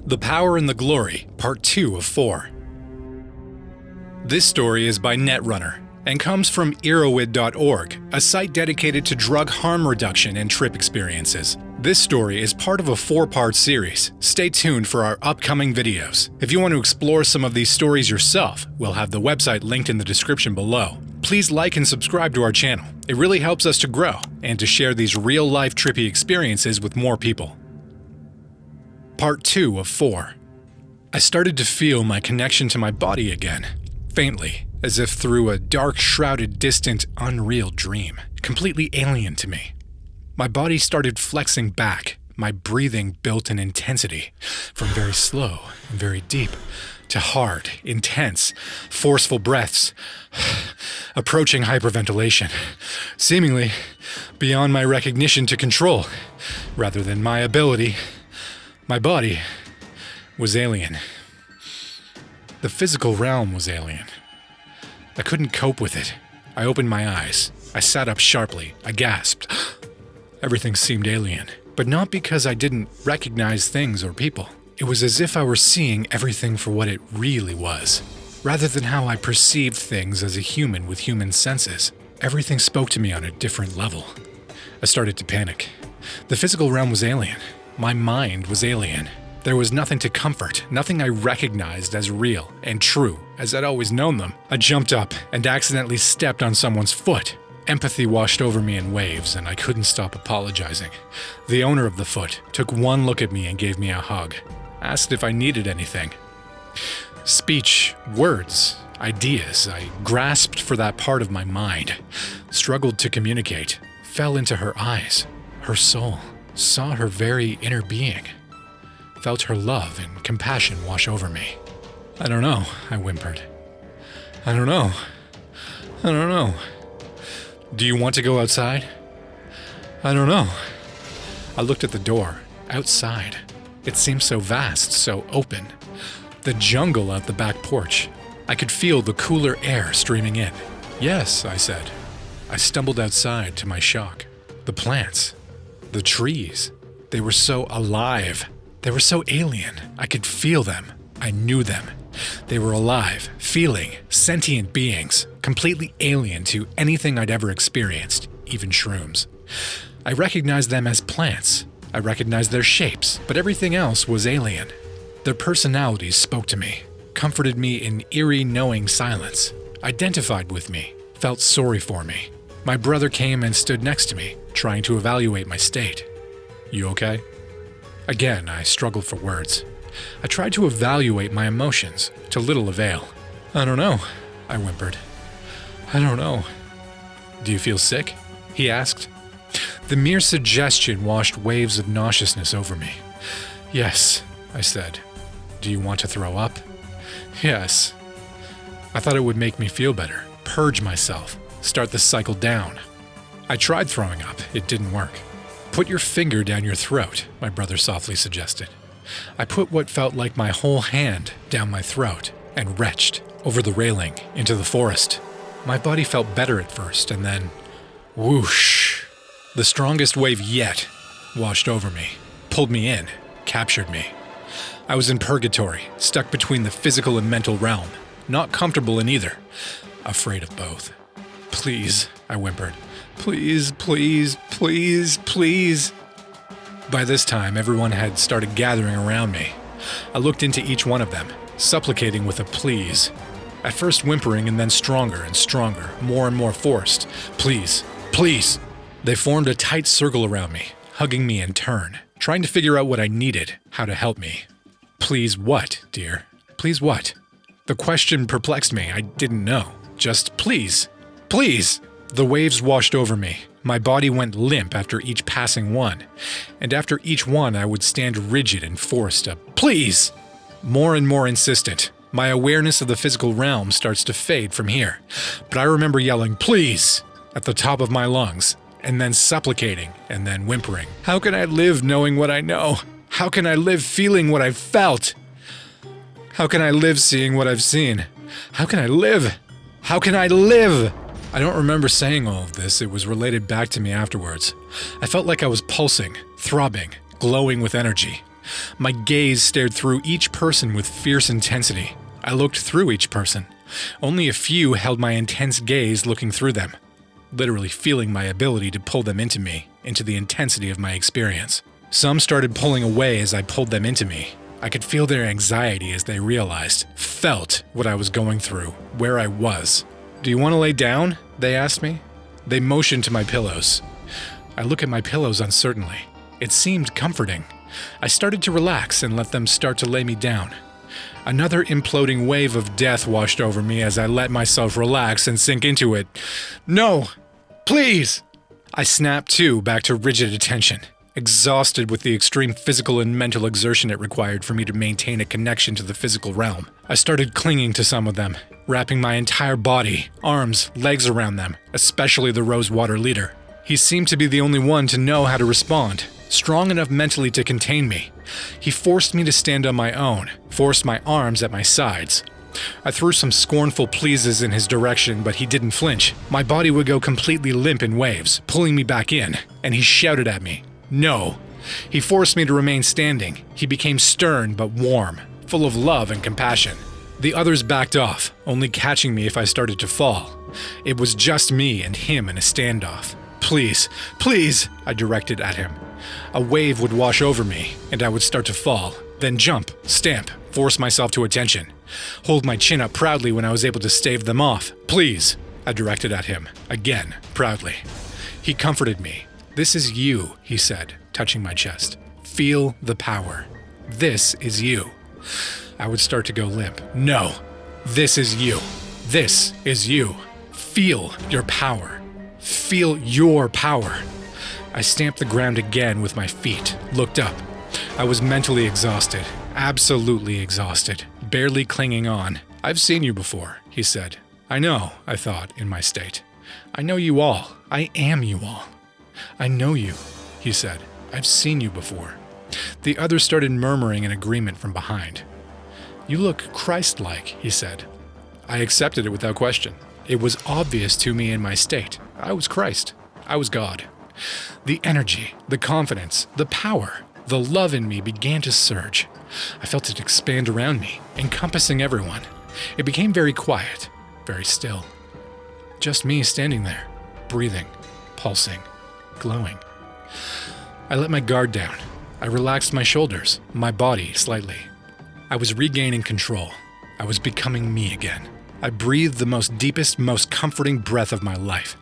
The Power and the Glory, Part 2 of 4. This story is by Netrunner and comes from Erowid.org, a site dedicated to drug harm reduction and trip experiences. This story is part of a 4-part series. Stay tuned for our upcoming videos. If you want to explore some of these stories yourself, we'll have the website linked in the description below. Please like and subscribe to our channel. It really helps us to grow and to share these real-life trippy experiences with more people. Part 2 of 4. I started to feel my connection to my body again, faintly, as if through a dark, shrouded, distant, unreal dream, completely alien to me. My body started flexing back, my breathing built an intensity, from very slow and very deep to hard, intense, forceful breaths, approaching hyperventilation, seemingly beyond my recognition to control, rather than my ability. My body was alien. The physical realm was alien. I couldn't cope with it. I opened my eyes. I sat up sharply. I gasped. Everything seemed alien, but not because I didn't recognize things or people. It was as if I were seeing everything for what it really was, rather than how I perceived things as a human with human senses. Everything spoke to me on a different level. I started to panic. The physical realm was alien. My mind was alien. There was nothing to comfort, nothing I recognized as real and true as I'd always known them. I jumped up and accidentally stepped on someone's foot. Empathy washed over me in waves, and I couldn't stop apologizing. The owner of the foot took one look at me and gave me a hug, asked if I needed anything. Speech, words, ideas, I grasped for that part of my mind, struggled to communicate, fell into her eyes, her soul. Saw her very inner being, felt her love and compassion wash over me. I don't know, I whimpered. I don't know. Do you want to go outside? I don't know. I looked at the door, outside. It seemed so vast, so open. The jungle out the back porch. I could feel the cooler air streaming in. Yes, I said. I stumbled outside to my shock. The plants. The trees. They were so alive. They were so alien. I could feel them. I knew them. They were alive, feeling, sentient beings, completely alien to anything I'd ever experienced, even shrooms. I recognized them as plants. I recognized their shapes, but everything else was alien. Their personalities spoke to me, comforted me in eerie, knowing silence, identified with me, felt sorry for me. My brother came and stood next to me, trying to evaluate my state. You okay? Again, I struggled for words. I tried to evaluate my emotions, to little avail. I don't know, I whimpered. I don't know. Do you feel sick? He asked. The mere suggestion washed waves of nauseousness over me. Yes, I said. Do you want to throw up? Yes. I thought it would make me feel better, purge myself, start the cycle down. I tried throwing up. It didn't work. Put your finger down your throat, my brother softly suggested. I put what felt like my whole hand down my throat and retched over the railing into the forest. My body felt better at first, and then, whoosh. The strongest wave yet washed over me, pulled me in, captured me. I was in purgatory, stuck between the physical and mental realm, not comfortable in either, afraid of both. Please, I whimpered. Please, please, please, please. By this time, everyone had started gathering around me. I looked into each one of them, supplicating with a please. At first whimpering and then stronger and stronger, more and more forced. Please, please. They formed a tight circle around me, hugging me in turn, trying to figure out what I needed, how to help me. Please what, dear? Please what? The question perplexed me. I didn't know. Just please. Please. The waves washed over me. My body went limp after each passing one, and after each one I would stand rigid and forced to please. More and more insistent. My awareness of the physical realm starts to fade from here, but I remember yelling please at the top of my lungs, and then supplicating, and then whimpering. How can I live knowing what I know? How can I live feeling what I've felt? How can I live seeing what I've seen? How can I live? How can I live? I don't remember saying all of this. It was related back to me afterwards. I felt like I was pulsing, throbbing, glowing with energy. My gaze stared through each person with fierce intensity. I looked through each person. Only a few held my intense gaze looking through them, literally feeling my ability to pull them into me, into the intensity of my experience. Some started pulling away as I pulled them into me. I could feel their anxiety as they realized, felt what I was going through, where I was. "Do you want to lay down?" they asked me. They motioned to my pillows. I look at my pillows uncertainly. It seemed comforting. I started to relax and let them start to lay me down. Another imploding wave of death washed over me as I let myself relax and sink into it. "No! Please!" I snapped too, back to rigid attention, exhausted with the extreme physical and mental exertion it required for me to maintain a connection to the physical realm. I started clinging to some of them, wrapping my entire body, arms, legs around them, especially the Rosewater leader. He seemed to be the only one to know how to respond, strong enough mentally to contain me. He forced me to stand on my own, forced my arms at my sides. I threw some scornful pleases in his direction, but he didn't flinch. My body would go completely limp in waves, pulling me back in, and he shouted at me, "No." He forced me to remain standing. He became stern but warm, full of love and compassion. The others backed off, only catching me if I started to fall. It was just me and him in a standoff. "Please, please," I directed at him. A wave would wash over me, and I would start to fall, then jump, stamp, force myself to attention. Hold my chin up proudly when I was able to stave them off. "Please," I directed at him, again, proudly. He comforted me. "This is you," he said, touching my chest. "Feel the power. This is you." I would start to go limp. "No, this is you. This is you. Feel your power. Feel your power." I stamped the ground again with my feet, looked up. I was mentally exhausted, absolutely exhausted, barely clinging on. "I've seen you before," he said. "I know," I thought in my state. "I know you all. I am you all." "I know you," he said. "I've seen you before." The others started murmuring in agreement from behind. "You look Christ-like," he said. I accepted it without question. It was obvious to me in my state. I was Christ. I was God. The energy, the confidence, the power, the love in me began to surge. I felt it expand around me, encompassing everyone. It became very quiet, very still. Just me standing there, breathing, pulsing, glowing. I let my guard down. I relaxed my shoulders, my body slightly. I was regaining control. I was becoming me again. I breathed the most deepest, most comforting breath of my life.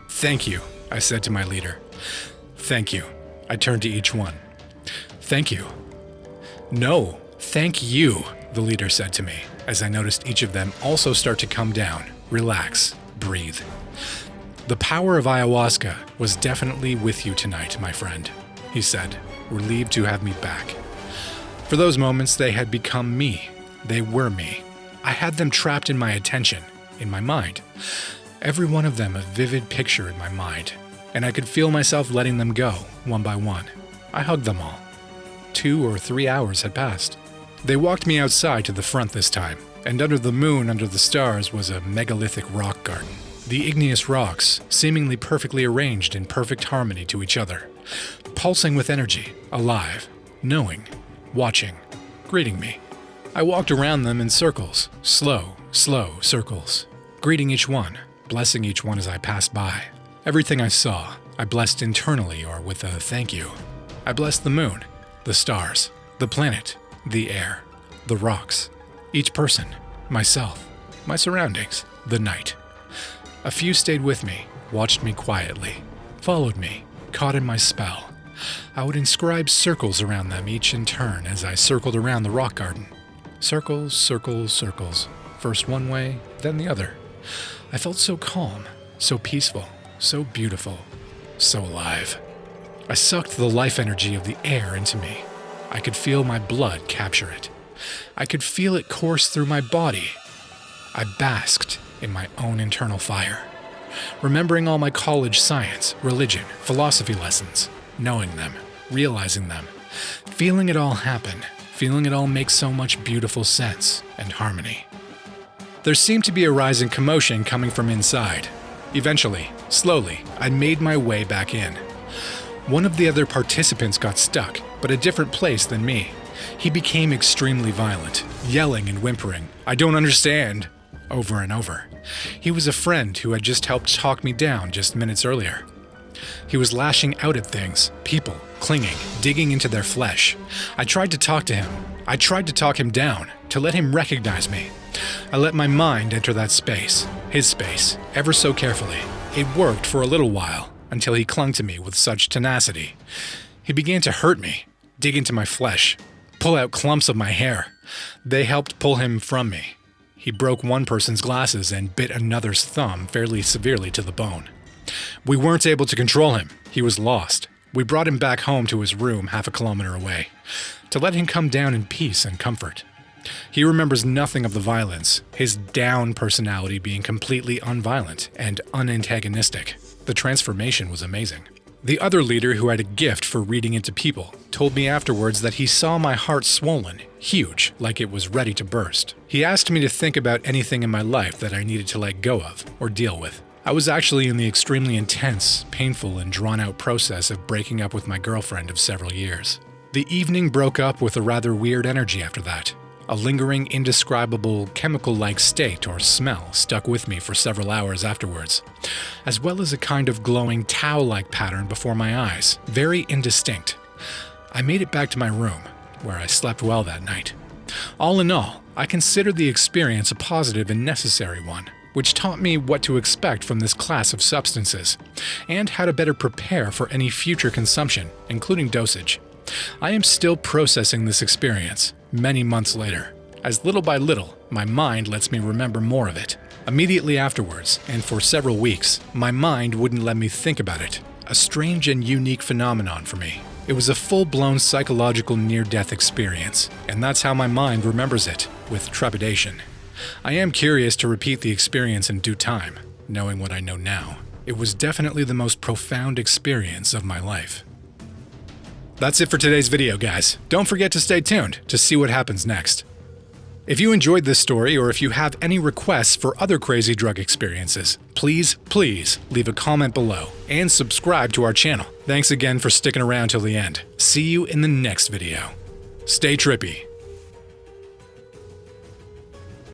"Thank you," I said to my leader. "Thank you." I turned to each one. "Thank you." "No, thank you," the leader said to me, as I noticed each of them also start to come down, relax, breathe. "The power of ayahuasca was definitely with you tonight, my friend," he said, relieved to have me back. For those moments, they had become me. They were me. I had them trapped in my attention, in my mind. Every one of them a vivid picture in my mind, and I could feel myself letting them go, one by one. I hugged them all. 2 or 3 hours had passed. They walked me outside to the front this time, and under the moon, under the stars, was a megalithic rock garden. The igneous rocks, seemingly perfectly arranged in perfect harmony to each other, pulsing with energy, alive, knowing, watching, greeting me. I walked around them in circles, slow circles, greeting each one, blessing each one as I passed by. Everything I saw, I blessed internally or with a thank you. I blessed the moon, the stars, the planet, the air, the rocks, each person, myself, my surroundings, the night. A few stayed with me, watched me quietly, followed me, caught in my spell. I would inscribe circles around them each in turn as I circled around the rock garden. Circles, circles, circles. First one way, then the other. I felt so calm, so peaceful, so beautiful, so alive. I sucked the life energy of the air into me. I could feel my blood capture it. I could feel it course through my body. I basked in my own internal fire, remembering all my college science, religion, philosophy lessons, knowing them, realizing them, feeling it all happen, feeling it all make so much beautiful sense and harmony. There seemed to be a rising commotion coming from inside. Eventually, slowly, I made my way back in. One of the other participants got stuck. but a different place than me. He became extremely violent, yelling and whimpering, "I don't understand," over and over. He was a friend who had just helped talk me down just minutes earlier. He was lashing out at things, people, clinging, digging into their flesh. I tried to talk to him. I tried to talk him down, to let him recognize me. I let my mind enter that space, his space, ever so carefully. It worked for a little while, until he clung to me with such tenacity. He began to hurt me, dig into my flesh, pull out clumps of my hair. They helped pull him from me. He broke one person's glasses and bit another's thumb fairly severely to the bone. We weren't able to control him. He was lost. We brought him back home to his room half a kilometer away, to let him come down in peace and comfort. He remembers nothing of the violence, his down personality being completely unviolent and unantagonistic. The transformation was amazing. The other leader, who had a gift for reading into people, told me afterwards that he saw my heart swollen, huge, like it was ready to burst. He asked me to think about anything in my life that I needed to let go of or deal with. I was actually in the extremely intense, painful, and drawn-out process of breaking up with my girlfriend of several years. The evening broke up with a rather weird energy after that. A lingering, indescribable, chemical-like state or smell stuck with me for several hours afterwards, as well as a kind of glowing towel-like pattern before my eyes, very indistinct. I made it back to my room, where I slept well that night. All in all, I considered the experience a positive and necessary one, which taught me what to expect from this class of substances, and how to better prepare for any future consumption, including dosage. I am still processing this experience, many months later, as little by little, my mind lets me remember more of it. Immediately afterwards, and for several weeks, my mind wouldn't let me think about it. A strange and unique phenomenon for me. It was a full-blown psychological near-death experience, and that's how my mind remembers it, with trepidation. I am curious to repeat the experience in due time, knowing what I know now. It was definitely the most profound experience of my life. That's it for today's video, guys. Don't forget to stay tuned to see what happens next. If you enjoyed this story, or if you have any requests for other crazy drug experiences, please leave a comment below and subscribe to our channel. Thanks again for sticking around till the end. See you in the next video. Stay trippy.